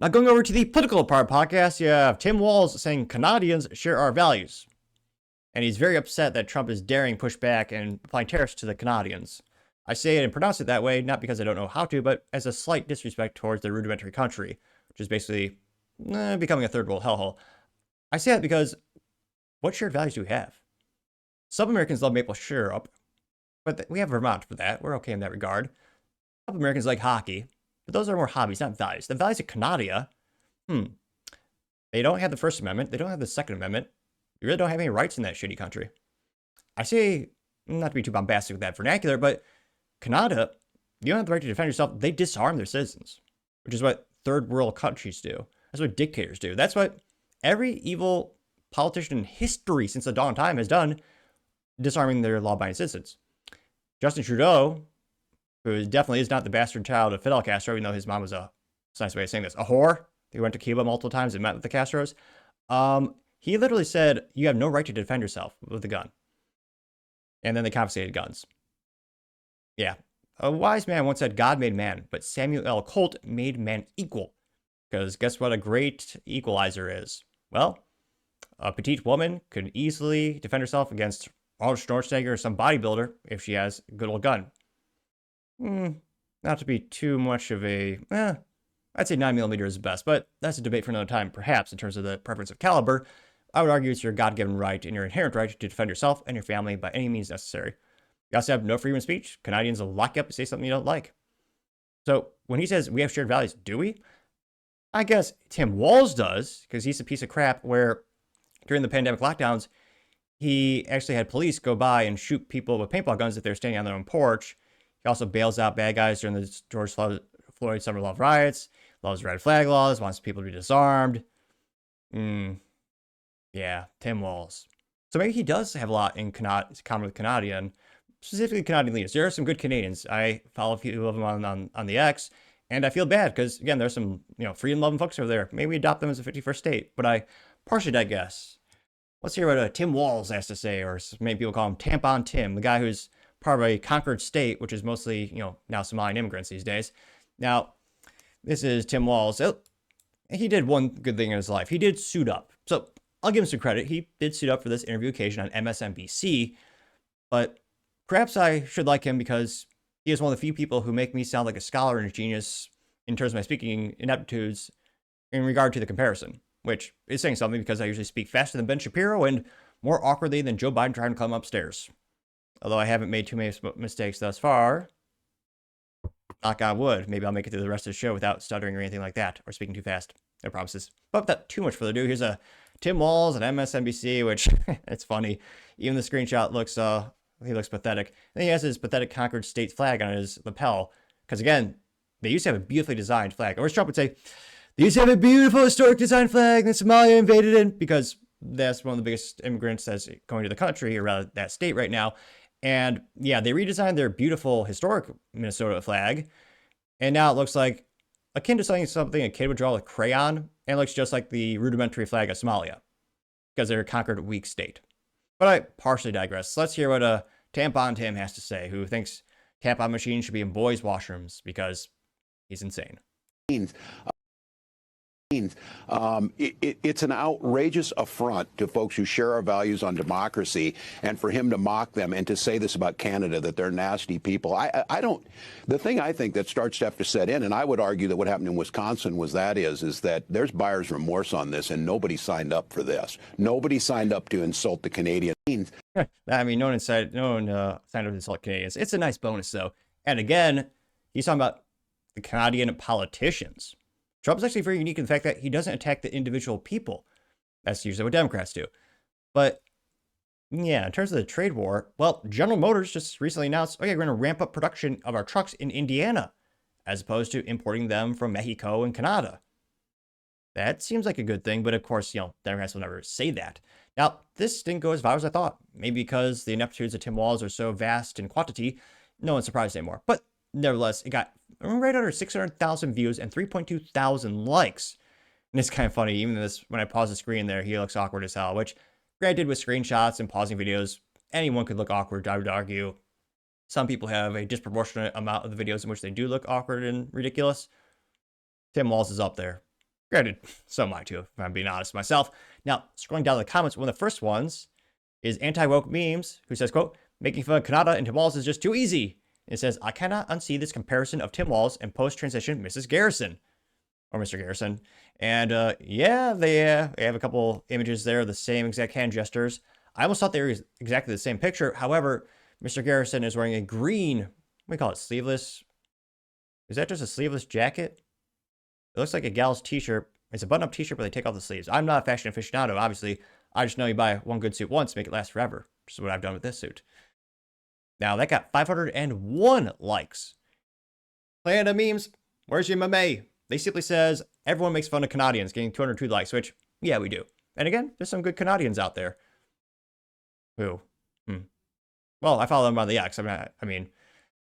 Now, going over to the political part podcast, you have Tim Walz saying Canadians share our values. And he's very upset that Trump is daring push back and applying tariffs to the Canadians. I say it and pronounce it that way, not because I don't know how to, but as a slight disrespect towards the rudimentary country, which is basically becoming a third world hellhole. I say that because what shared values do we have? Some Americans love maple syrup, but we have Vermont for that. We're okay in that regard. Some Americans like hockey, but those are more hobbies, not values. The values of CaNaDa, they don't have the First Amendment. They don't have the Second Amendment. You really don't have any rights in that shitty country. I say, not to be too bombastic with that vernacular, but CaNaDa, you don't have the right to defend yourself. They disarm their citizens, which is what third world countries do. That's what dictators do. That's what every evil politician in history since the dawn of time has done, disarming their law-abiding citizens. Justin Trudeau, who definitely is not the bastard child of Fidel Castro, even though his mom was a nice way of saying this, a whore. He went to Cuba multiple times and met with the Castros. He literally said, you have no right to defend yourself with a gun. And then they confiscated guns. Yeah. A wise man once said, God made man, but Samuel L. Colt made man equal. Because guess what a great equalizer is? Well, a petite woman could easily defend herself against Arnold Schwarzenegger or some bodybuilder if she has a good old gun. Not to be too much of a, I'd say 9mm is the best, but that's a debate for another time, perhaps, in terms of the preference of caliber. I would argue it's your God-given right and your inherent right to defend yourself and your family by any means necessary. You also have no freedom of speech. Canadians will lock you up and say something you don't like. So when he says we have shared values, do we? I guess Tim Walz does, because he's a piece of crap where during the pandemic lockdowns, he actually had police go by and shoot people with paintball guns if they're standing on their own porch. He also bails out bad guys during the George Floyd Summer Love riots, loves red flag laws, wants people to be disarmed. Yeah, Tim Walz. So maybe he does have a lot in common with Canadian, specifically Canadian leaders. There are some good Canadians. I follow a few of them on the X, and I feel bad because, again, there's some freedom-loving folks over there. Maybe we adopt them as a 51st state, but I partially digress. Let's hear what Tim Walz has to say, or maybe people call him Tampon Tim, the guy who's part of a conquered state, which is mostly, now Somalian immigrants these days. Now, this is Tim Walz. He did one good thing in his life. He did suit up. So I'll give him some credit. He did suit up for this interview occasion on MSNBC, but perhaps I should like him because he is one of the few people who make me sound like a scholar and a genius in terms of my speaking ineptitudes in regard to the comparison, which is saying something because I usually speak faster than Ben Shapiro and more awkwardly than Joe Biden trying to climb upstairs. Although I haven't made too many mistakes thus far. Knock on wood. Maybe I'll make it through the rest of the show without stuttering or anything like that, or speaking too fast. No promises. But without too much further ado, here's a Tim Walz at MSNBC, which it's funny. Even the screenshot looks he looks pathetic. And he has his pathetic conquered states flag on his lapel. Because again, they used to have a beautifully designed flag. Or as Trump would say, they used to have a beautiful historic design flag and Somalia invaded it because that's one of the biggest immigrants that's going to the country, or rather that state right now. And yeah, they redesigned their beautiful historic Minnesota flag. And now it looks like akin to something a kid would draw with crayon. And it looks just like the rudimentary flag of Somalia because they're a conquered weak state. But I partially digress. Let's hear what Tampon Tim has to say, who thinks tampon machines should be in boys' washrooms because he's insane. It's an outrageous affront to folks who share our values on democracy, and for him to mock them and to say this about Canada, that they're nasty people. I don't. The thing I think that starts to have to set in, and I would argue that what happened in Wisconsin is that there's buyer's remorse on this, and nobody signed up for this. Nobody signed up to insult the Canadians. I mean, no one signed up to insult Canadians. It's a nice bonus, though. And again, he's talking about the Canadian politicians. Trump's actually very unique in the fact that he doesn't attack the individual people. That's usually what Democrats do. But yeah, in terms of the trade war, well, General Motors just recently announced, okay, we're going to ramp up production of our trucks in Indiana, as opposed to importing them from Mexico and Canada. That seems like a good thing, but of course, Democrats will never say that. Now, this didn't go as far as I thought. Maybe because the ineptitudes of Tim Walz are so vast in quantity, no one's surprised anymore. But nevertheless, it got right under 600,000 views and 3.2 thousand likes. And it's kind of funny, even this, when I pause the screen there, he looks awkward as hell, which, granted, with screenshots and pausing videos, anyone could look awkward, I would argue. Some people have a disproportionate amount of the videos in which they do look awkward and ridiculous. Tim Walz is up there. Granted, so am I too, if I'm being honest myself. Now, scrolling down to the comments, one of the first ones is anti-woke memes, who says, quote, making fun of CaNaDa and Tim Walz is just too easy. It says, I cannot unsee this comparison of Tim Walz and post-transition Mrs. Garrison. Or Mr. Garrison. And yeah, they have a couple images there, the same exact hand gestures. I almost thought they were exactly the same picture. However, Mr. Garrison is wearing a green, what do we call it, sleeveless? Is that just a sleeveless jacket? It looks like a gal's t-shirt. It's a button-up t-shirt, but they take off the sleeves. I'm not a fashion aficionado, obviously. I just know you buy one good suit once, make it last forever. Which is what I've done with this suit. Now, that got 501 likes. CaNaDa memes, where's your mame? They simply says, everyone makes fun of Canadians, getting 202 likes, which, yeah, we do. And again, there's some good Canadians out there. Who? Well, I follow them on the X. I mean,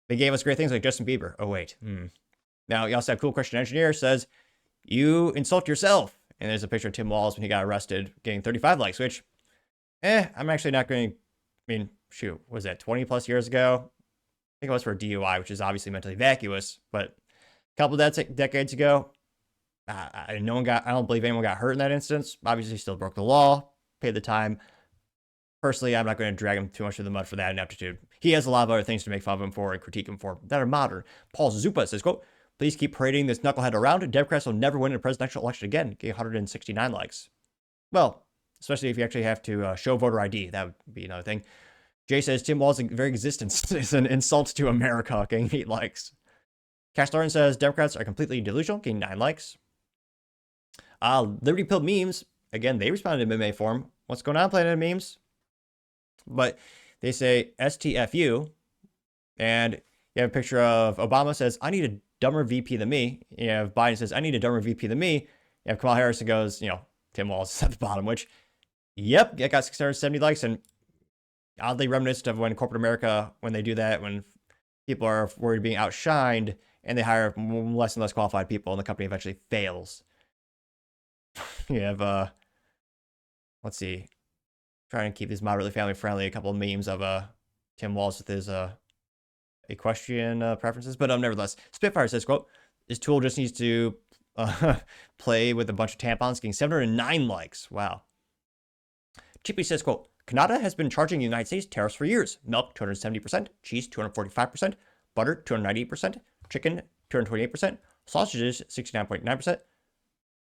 they gave us great things like Justin Bieber. Oh, wait. Now, you also have Cool Christian Engineer says, you insult yourself. And there's a picture of Tim Walz when he got arrested, getting 35 likes, which, I'm actually not going to, I mean, shoot, was that 20 plus years ago? I think it was for a DUI, which is obviously mentally vacuous, but a couple of decades ago, I don't believe anyone got hurt in that instance. Obviously, still broke the law, paid the time. Personally, I'm not going to drag him too much through the mud for that ineptitude. He has a lot of other things to make fun of him for and critique him for that are modern. Paul Zupa says, quote, please keep parading this knucklehead around. Democrats will never win a presidential election again. Getting 169 likes. Well, especially if you actually have to show voter ID. That would be another thing. Jay says, Tim Walz's very existence is an insult to America. Getting 8 likes. Cash Lauren says, Democrats are completely delusional. Getting 9 likes. Liberty Pill memes. Again, they responded in meme form. What's going on, Planet Memes? But they say STFU, and you have a picture of Obama says, I need a dumber VP than me. You have Biden says, I need a dumber VP than me. You have Kamala Harris that goes, Tim Walz is at the bottom, which, yep, it got 670 likes, and oddly reminiscent of when corporate America, when they do that, when people are worried of being outshined, and they hire less and less qualified people, and the company eventually fails. You have, let's see, trying to keep these moderately family friendly. A couple of memes of Tim Walz with his equestrian preferences, but nevertheless, Spitfire says, quote, this tool just needs to play with a bunch of tampons, getting 709 likes. Wow. Chippy says, quote, CaNaDa has been charging the United States tariffs for years. Milk, 270%, cheese, 245%, butter, 298%, chicken, 228%, sausages, 69.9%,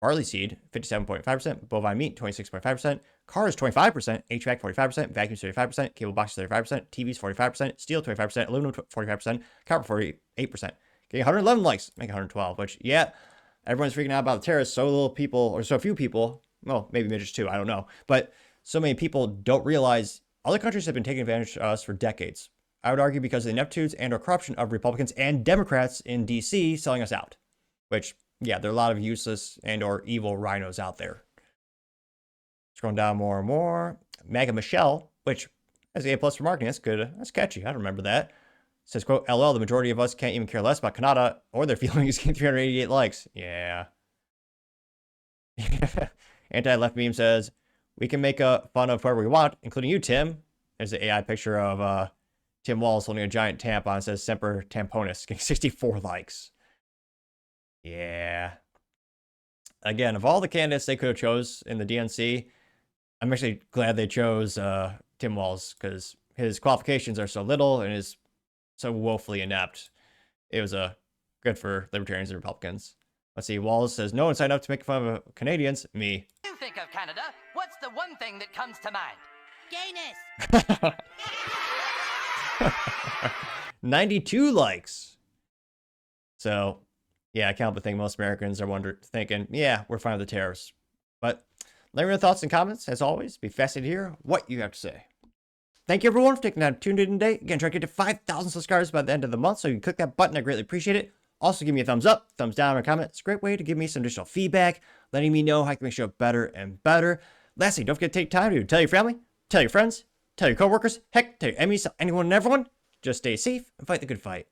barley seed, 57.5%, bovine meat, 26.5%, cars, 25%, HVAC, 45%, vacuums, 35%, cable boxes, 35%, TVs, 45%, steel, 25%, aluminum, 45%, copper, 48%. Getting 111 likes, making 112, which, yeah, everyone's freaking out about the tariffs. So little people, or so few people, well, maybe midgets too, I don't know, but so many people don't realize other countries have been taking advantage of us for decades. I would argue because of the ineptitudes and or corruption of Republicans and Democrats in DC selling us out, which, yeah, there are a lot of useless and or evil rhinos out there. Scrolling down more and more. Maga Michelle, which has A+ for marketing. That's good. That's catchy. I remember that. Says, quote, LL, the majority of us can't even care less about CaNaDa or their feelings. Getting 388 likes. Yeah. Anti-left meme says, we can make fun of whoever we want, including you, Tim. There's an AI picture of Tim Walz holding a giant tampon. It says Semper Tamponis. Getting 64 likes. Yeah. Again, of all the candidates they could have chose in the DNC, I'm actually glad they chose Tim Walz because his qualifications are so little and is so woefully inept. It was good for libertarians and Republicans. Let's see. Walz says, no one signed up to make fun of Canadians. Me. You think of Canada, what's the one thing that comes to mind? Gayness! 92 likes. So, yeah, I can't but think most Americans are thinking, yeah, we're fine with the tariffs. But let me know your thoughts and comments. As always, be fascinated to hear what you have to say. Thank you, everyone, for taking time to tune in today. Again, try to get to 5,000 subscribers by the end of the month, so you can click that button. I greatly appreciate it. Also, give me a thumbs up, thumbs down, or a comment. It's a great way to give me some additional feedback, letting me know how I can make sure better and better. Lastly, don't forget to take time to tell your family, tell your friends, tell your coworkers, heck, tell your enemies, tell anyone and everyone. Just stay safe and fight the good fight.